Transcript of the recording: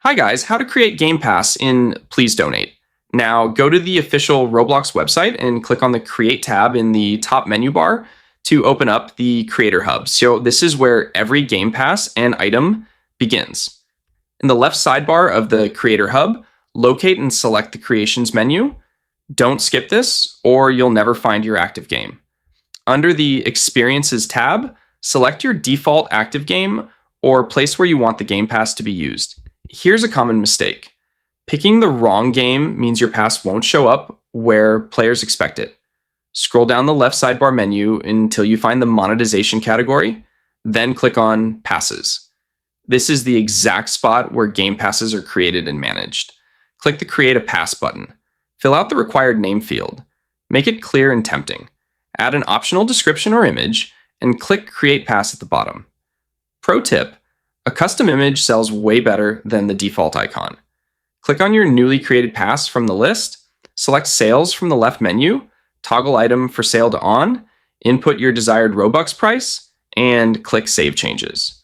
Hi guys, how to create Gamepass in Please Donate. Now go to the official Roblox website and click on the Create tab in the top menu bar to open up the Creator Hub. So this is where every Game Pass and item begins. In the left sidebar of the Creator Hub, locate and select the Creations menu. Don't skip this or you'll never find your active game. Under the Experiences tab, select your default active game or place where you want the Game Pass to be used. Here's a common mistake. Picking the wrong game means your pass won't show up where players expect it. Scroll down the left sidebar menu until you find the monetization category, then click on Passes. This is the exact spot where Game Passes are created and managed. Click the Create a Pass button. Fill out the required name field. Make it clear and tempting. Add an optional description or image, and click Create Pass at the bottom. Pro tip: a custom image sells way better than the default icon. Click on your newly created pass from the list, select Sales from the left menu, toggle item for sale to on, input your desired Robux price, and click Save Changes.